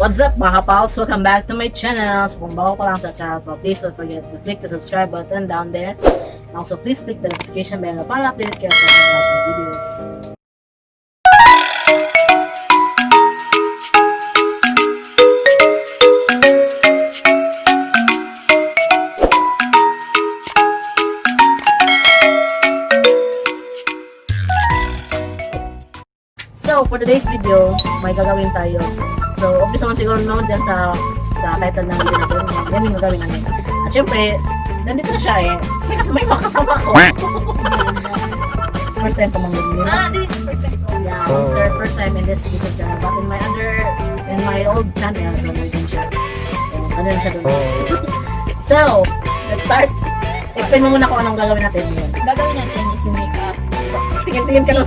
What's up mga pals? Welcome back to my channel. So kung bago ka lang sa channel ko, please don't forget to click the subscribe button down there. And also please click the notification bell para update kayo sa mga bagong videos. So, for today's video, may gagawin tayo. So, obvious naman siguro naman dyan sa title ng video natin. Yan yung gagawin namin. At syempre, nandito na siya eh. May makasama ko. First time pa manggugulin. This is first time. So, Yeah, this is her first time in this YouTube channel. But in my old channel, so nandun siya. So, nandun siya doon. So, let's start. Explain mo muna kung anong gagawin natin ngayon. gagawin natin is yung makeup. Tingin-tingin ka na.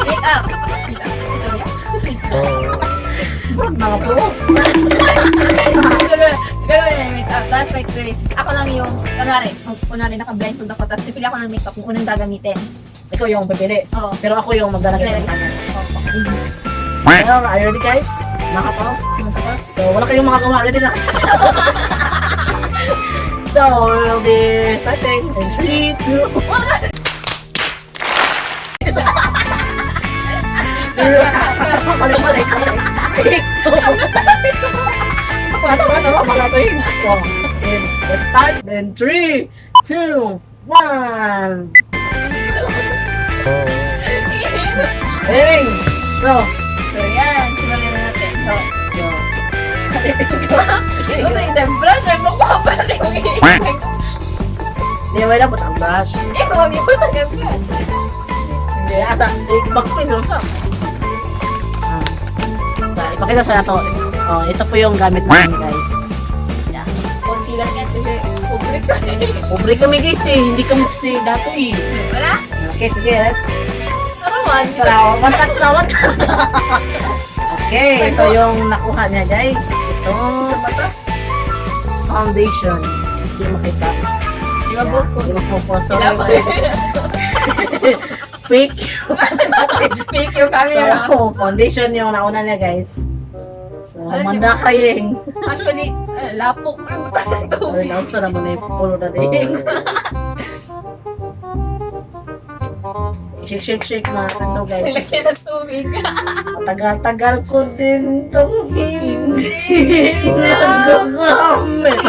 Makeup. Makeup. Tutorial. Mga po. Gagawin na yung makeup. Tapos may twist. Ako lang yung, kunwari naka-blindfold ako. Tapos pipili ako ng makeup yung unang gagamitin. Ikaw yung pipili. Oo. Pero ako yung maglalagay ng kanya. Oo. Well, are you ready guys? Mga pals? Tapos, So, wala kayong makagawa. Ready na? So, we'll be starting in 3, 2, 1. Balik. So, let's start. Then 3, 2, 1. Hey! So, yan. Simulan na natin. So, so, ito yung brush. Ay, magpapala yung di ba na ang brush? huwag yung brush. Hindi, asa, bakit doon ka? Ipakita sa nato. Oh, ito po yung gamit namin guys. Yeah. Kunti lang yan kasi public ka. Pobre kami guys eh, hindi kami kasi dato eh. Wala? Okay, sige, let's. Arawan. Salamat, one touch na one. Okay, ito yung nakuha niya guys. Ito, foundation. Hindi makita. Di ba buko? Hindi makupo. So, Sila pa. guys. Fake. Fake yung camera. So, foundation yung nauna niya guys. So, Alam manda kayeng. Actually, lapok. Sorry, naunsa naman na yung pulo na din. Shake na ano guys. Nilagyan ng tubig. Tagal-tagal ko din itong Hindi nagagamit.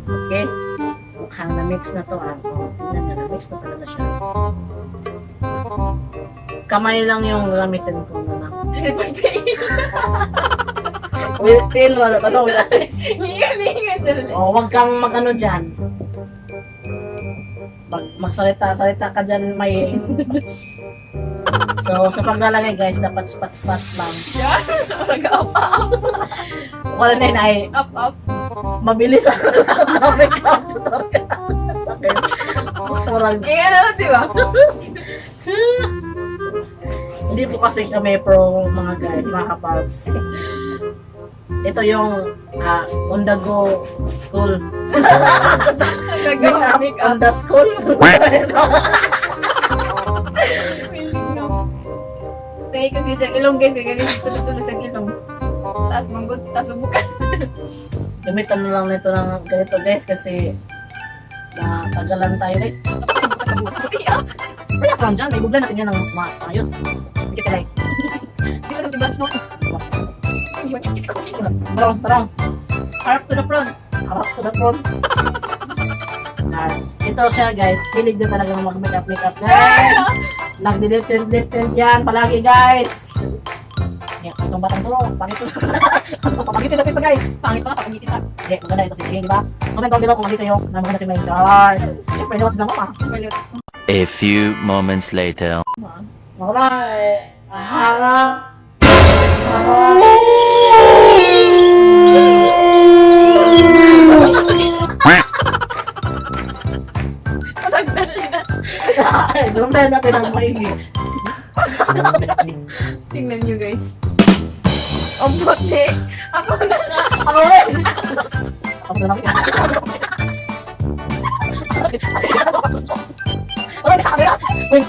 Okay. Mukhang na-mix na to ah. Tingnan nyo, na-mix na talaga siya. Kamay lang yung gamitin ko na. With tail, wala pa daw. Lingan dyan. O, huwag kang mag-ano dyan. Magsalita ka dyan, may. So, sa paglalagay guys, dapat spots lang. Yan. Mag-up. Wala na yun ay Up. mabilis ang makeup tutorial. Sa akin. Sobrang Ano, di ba? hindi po kasi kami pro mga guys, mga kapals. Ito yung on the go school. Nagawa On the school. Tayo ko din sa ilong guys. Kaya ganun tulog sa ilong. Tapos manggod. Tapos ubukan. Gamitan na lang nito ng ganito guys kasi tagalan tayo guys. Relax lang dyan, may bugla natin yan ng maayos. Hindi ka like. Di ba natin branch noon? Tarong. Harap to the front. Ito siya guys, hilig din talaga mag-makeup guys. Nagdi-dip-tint yan palagi guys. Itong batang to, pangit to. Papagitin natin pa guys. Pangit pa, papagitin pa. Hindi, maganda ito si Jane, di ba? Comment down below kung maganda kayo na maganda si May Char. Siyempre, hindi sa mama. A few moments later. Wala eh. Lumay natin ang maigi. Tingnan nyo guys. Ang bote. Ako na nga. Ako rin! Ako na lang. Wait! Wait! Wait!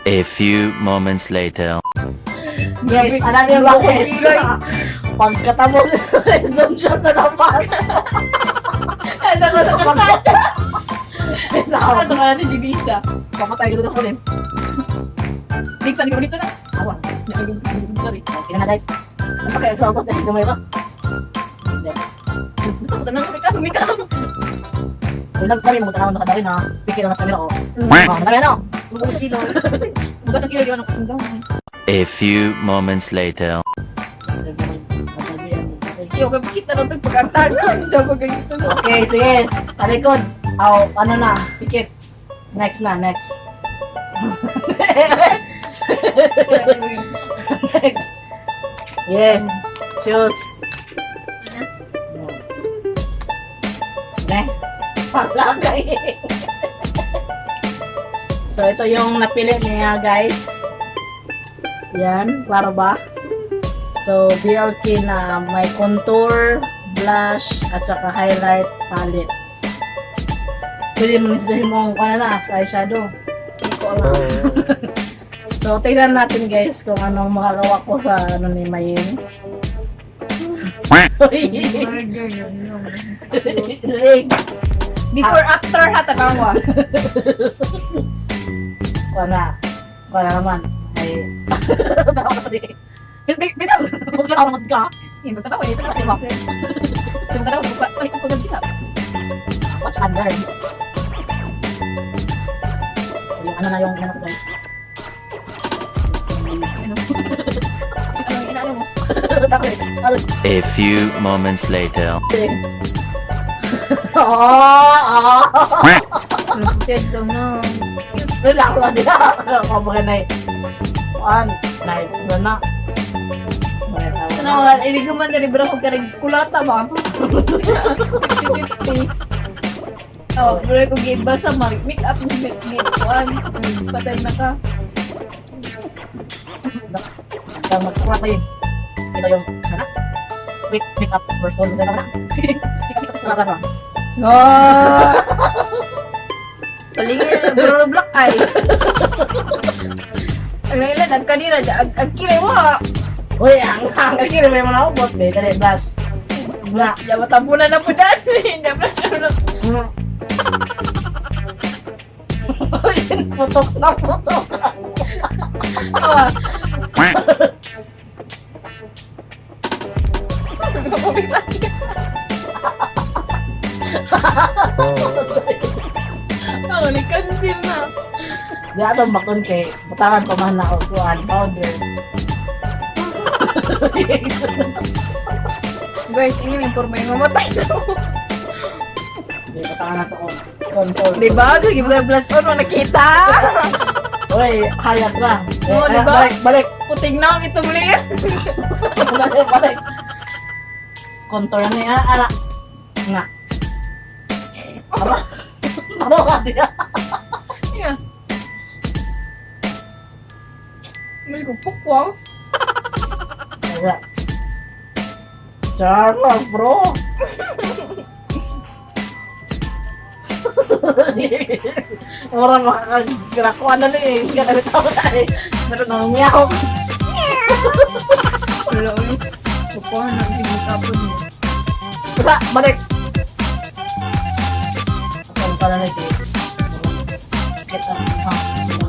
A few moments later. Guys, alam niyo ba guys? Pagkatapos, doon siya sa labas. Ano ko sa kalsada? Ano Awan. ka natin yung isa? Pamatay ko doon sa polis. Big saan ko dito na? Awan. Sorry. Okay na guys. Ano kaya sa labas dahil gamay ka? Tapos na kami kaso may kamo. Unang kami, magtanawin na kadari na. Pikir na sa nila ko. Oh, madami ano? Bukas kilo. Bukas ang kilo yun. A few moments later. Iyo, kapikit na lang ito pagkantanan. Diyan ko ganito. Okay, sige. Talikod. Aw, ano na? Pikit. Next na, next. Next. Yeah. Choose. Ne? Palagay. So, ito yung napili niya, guys. Yan, klaro ba? So, BLT na may contour, blush, at saka highlight palette. Pwede mo nisahin mong ano na, sa eyeshadow. Hindi ko alam. So, tingnan natin guys kung anong makagawa ko sa ano ni Maying. Murder yun. Rig. Before, after ha, tatawa. Wala naman. Ay. Bitaw. Huwag ka naman ka. Hindi ko tatawa. Ito na kasi. Hindi ko tatawa. Balik ko ganda. Watch and learn. So, yung ano na yung ano ko guys. Ano yung inaano mo? Tapos, A few moments later. Dead zone na. Relax lang din. Kumbaga na One, night, na. Ano nga, hindi ko man dari bro, kung karing kulata ba? 50-50. Oh, bro, kung giba sa make up mo, one. Patay na ka. Hanggang magkukuha kayo. Ito yung, sana? Pick up first one. Ito na. Wala ka ba? Oh! Palingin na, bro, black eye. Ang nailan, ang kanina, ang kilay mo ha. Uy, ang kira may mga ubot. May dali, blush. Blush. Diyan matampunan na po dyan. Diyan na siya na. Uy, putok na putok. Ah. Nakapabig sa akin. Nakuli, cancel na. Di ato bakon kay butangan pa man na og kuan powder. Guys, ini may porma yung mamatay na ako. Di butangan na to og contour. Diba? Lagi mo tayo blush on, nakita. Uy, hayat na. Oo, diba? Balik. Puting na ang ito muli yan. Balik. Contour na niya. Ala. Nga. Aba ka diya. Yes. Mali ko, pukwang. Kaya. Charma, bro. Orang makakagirakuan na eh. Hindi ka nalitaw na eh. Meron na umiyaw. Wala ulit. Pukwang na ang kapon mo. Basta, balik. Ang pala na eh. Kita,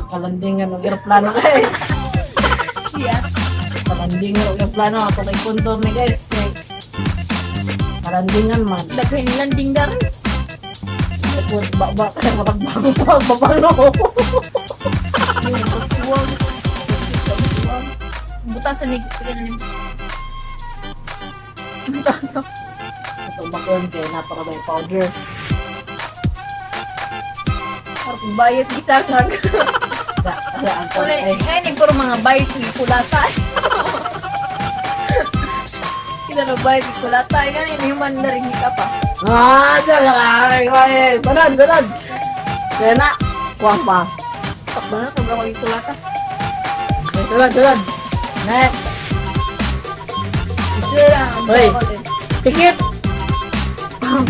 kalandingan ng aeroplano guys. Yeah. Kalandingan ng aeroplano. Ako may contour ni guys. Kalandingan man. Lagay nilang ding dar. Baba, babalo. Yun, pukwang. Buta sa nig. Buta sa. Ito bakon kay napaka may powder. Parang bayot isa nga. Kasi ang Wala, ay ngayon puro mga bayot ni kulata. Kita na bayot ni kulata. Ngayon yung mandarin ka pa. diyan lang. Sanad. Kaya na. Kuwang pa. Takbo na, sobrang ko yung kulata. Okay, sunod. Next. Gusto lang. Ang Hoy. ako din. Pikit.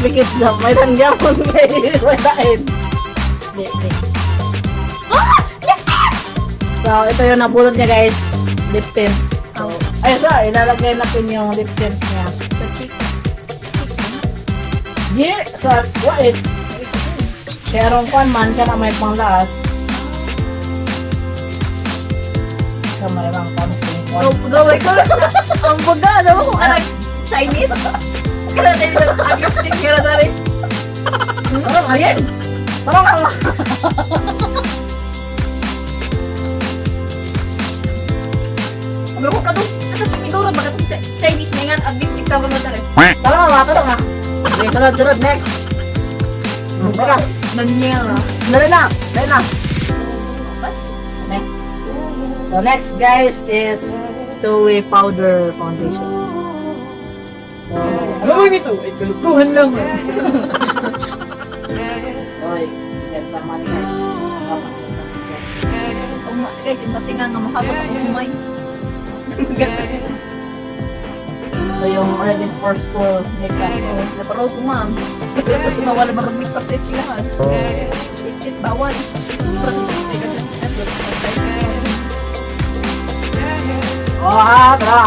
Pikit na. May nangyamon kay Watain. Hindi. So, So, ito yung nabulot niya guys. Lip tint. So, Oh. ayun siya, ilalagay natin yung lip tint niya. Sa cheek. Yeah, so, wait. Kaya rong kwan man ka na may panglaas. So, may rang kwan. Gawin ko. Ang baga, alam mo kung anak Chinese? Kaya tayo ito, agustic kira na rin. Parang ayun. Parang ang... Pero kung katong, nasa pinigura ba katong Chinese na yan, agustic ka ba na rin? Tara nga. Okay, sunod, next. Tara, Nanyera. dali na. Okay. So, next guys is two-way powder foundation. So, Ano mo ito? Ay, kalukuhan lang. oy, get some money guys. Kung guys, yung dati nga makabot ako kumay. So, yung ready for school makeup. Naparo ko ma'am. Bawal ba mag-makeup test kailangan? Shit, bawal. Tara.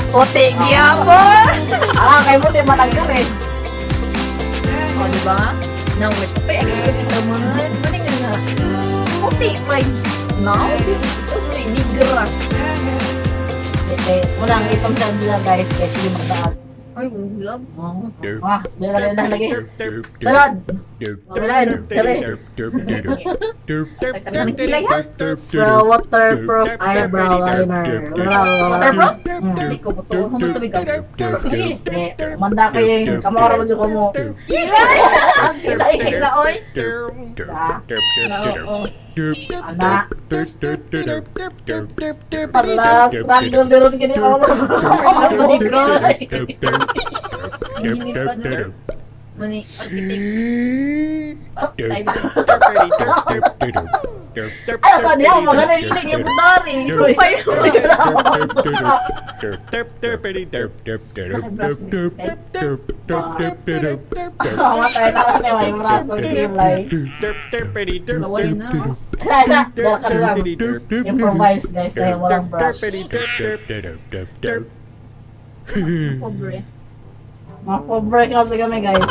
Puti gyapon! Kay mo di matanggal eh. O, di ba? Now, wait. Kaya naman, maning nga. Puti, like, now, ito may nigra. Unang itong sandila guys, kasi yung magdaat. Ay, ulag. Bilagay na lagi. Salad! Bilagay, kali. Nagtanong ng kilay, ha? So, waterproof eyebrow liner. Waterproof? Hindi ko po ito. Humul tubig ka. Manda kayo yung kamara mo ko mo. Kilay! Ang kilay. Kilaoy? Anak. Alas, random din kini ako. Ako di bro. Engineer ka na. Mani, architect. Ay, saan niya? Magaling. Hindi niya butari. Supay. Mamatay na ni may braso kilay. Nawal na. Isa, dala ka lang. Improvise guys dahil walang brush. Pobre. Mga-break kasi kami guys.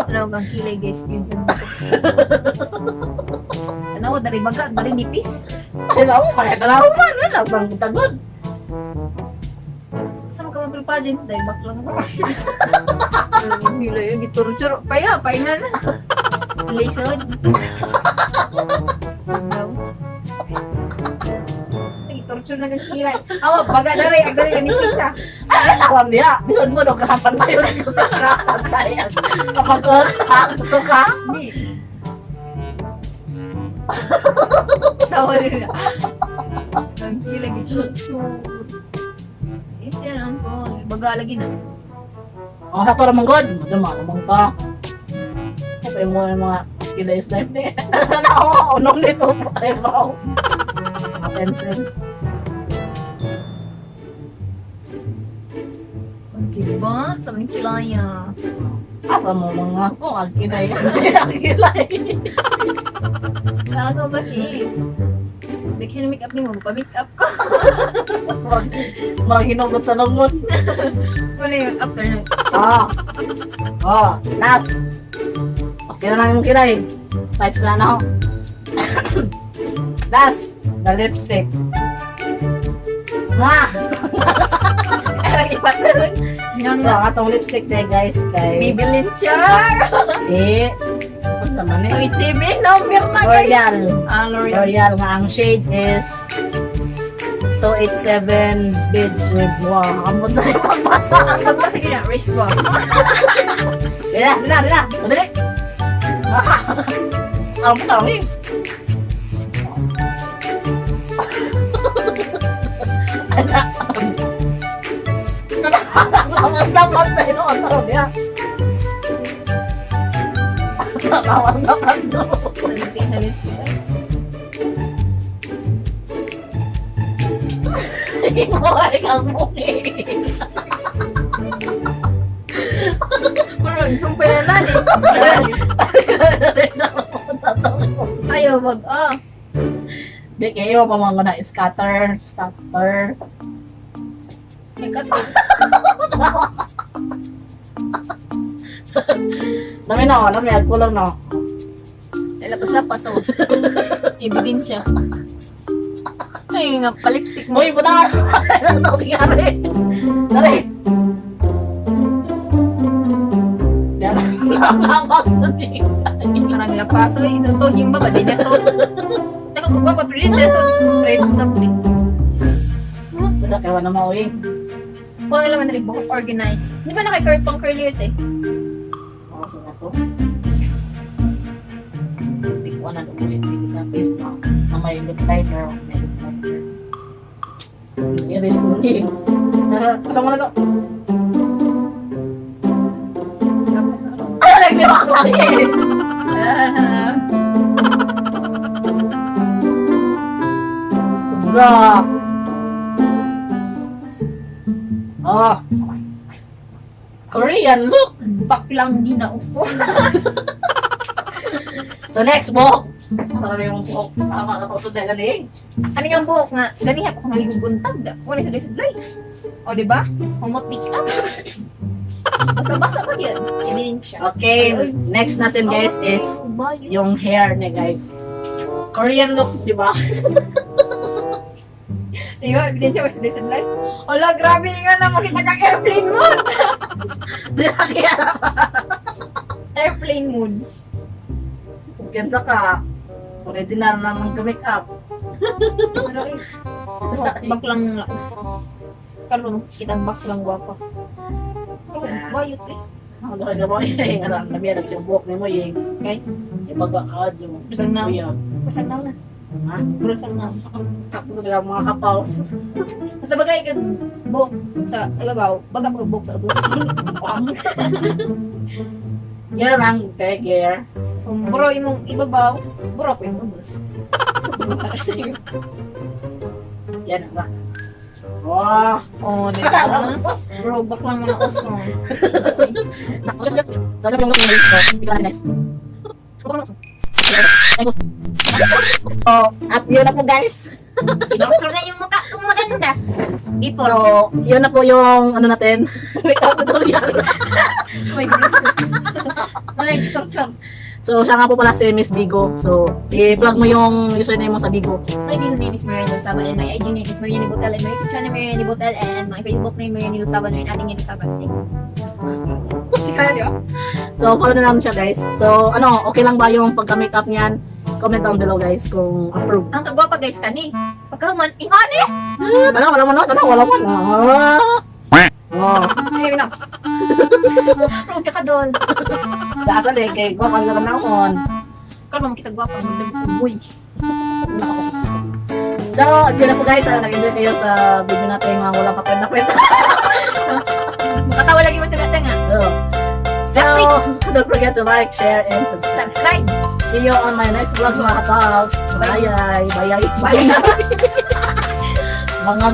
Ano kang kilay guys. Yun sa mga. Ano, dari baga, dari nipis. Ay, sa ako, kaya talaw man. Lasang tagod. Saan ka mapilpajin? Dahil back lang ako. Ang kilay yung giturchur. Paya, pahinga na. Lason. Giturchur na kang kilay. Awa, baga na rin. Agad rin nipis ha. Ay, tawag niya. Bisod mo, no, karapan tayo. Gusto karapan tayo. Kapag gusto ka. Hindi. Tawa nila. Ang kilay giturchur. Isa lang po. Baga lagi na. Ang sa tora mong god. Dumakamang ka. Kapay mo yung mga kidayos na yun eh. Ano ako, unong nito. Ay, bro. Mga pencil. Ang kibat sa mga kilaya. Asa mo mga ako, ang kinay. Ang kilay. Kago ba eh? Dek siya make up ni mo, pa-make up ko. Mga hinugot sa lunggot. Wala yung after na. Nas. Okay na lang yung kinay. Fights na na ako. Nas, the lipstick. Parang ipat na nun. Yung So, ang atong lipstick tayo guys, kay... Maybelline char! Ano sa mani? 287, number na guys! L'Oreal. L'Oreal. L'Oreal nga ang shade is 287 beads with wow. Amot sa ipapasa. Ang ba sige na, Rich Boy. Dila. Madali. Ang tawag eh. Lawas na ito ang tawag niya. Lawas na ito. Nagpin na lipstick ay. Inuway kang mukhi. Parang Sumpay na tali. Ayaw wag Di kayo pa mga na scatter. Nagkato. Dami na, alam mo, kulang na. Lapas-lapas oh. Ebidensya. Ay nga, palipstick mo. Uy, putar! Ano nangyari? Dari! Yan ang lakas sa siya. Parang lapas. Ay, ito yung baba, di nasol. Saka kung pa rin nasol. Predator din. Basta kawa na mauwi. Kung ano naman rin, buhok organize. Di ba nakikurt pang curly yun eh? Makaso na to. Hindi ko na ulit. Hindi na face na. Na may lip liner. May lip liner. Iris tuloy. Ano mo na to? Ay, nagdimak lagi! Zap! Oh. Korean look! Baklang di na uso. So next buhok. Marami yung buhok. Nakakatusod na galing. Ano yung buhok nga? Ganiha pa kung maligong buntag da. Wala sa display. O diba? Humot pick up. Basa-basa pa yun. Ebidensya. Okay, next natin guys is yung hair niya guys. Korean look, di ba? Diba? Ebidensya sa display. Ala, grabe nga na makita kang airplane mode. Di na kaya. Airplane mode. Gansa ka. Original na ng make up. Aray. Baklang laos. Karon kita baklang guwapa. Bayot eh. Ang dami na mo eh. Alam, nabiyarag siyang buhok ni mo eh. Okay? Ibaga ka dyan. Busang na. Kuya. Busang na. Ha? Busang na. Tapos sila mga kapaw. Basta bagay ka buhok sa ibabaw. Baga ko buhok sa ubos. Yan lang, kay gear. Kung buro imong ibabaw, buro ko yung ubos. Yan ba? Wow! Oh, diba? Bro, baklang mga uso. Sabi yung guys. Oh, at yun na po guys. Pinapasal na yung mukha kung maganda. Ipor. So, yun na po yung ano natin. Makeup tutorial. My God. Malay, torture. So, siya nga po pala si Miss Bigo. So, i-plug mo yung username mo sa Bigo. My legal name is Marian Lusaban and my IG name is Marian Nibotel and my YouTube channel Marian Nibotel and my Facebook name Marian Lusaban and ating Lusaban. Thank you. So, follow na lang siya guys. So, ano, okay lang ba yung pagka-makeup niyan? Comment down below guys kung approve. Ang kagwapa guys kani. Pagkahuman, ingon eh! Tanaw, wala man, tanaw, wala man. Oh. Ayun na. Bro, tsaka doon. Sasa de kay ko man sa panahon. Kalau mo kita gwapa, magdagpuy. So, yun na po guys, nag-enjoy kayo sa video natin mga walang kapwenta-kwenta. Makatawa lagi mo tanga-tanga. So, don't forget to like, share, and subscribe. Subscribe. See you on my next vlog mga kapals. Bye-bye. Bye-bye. Bye. Mga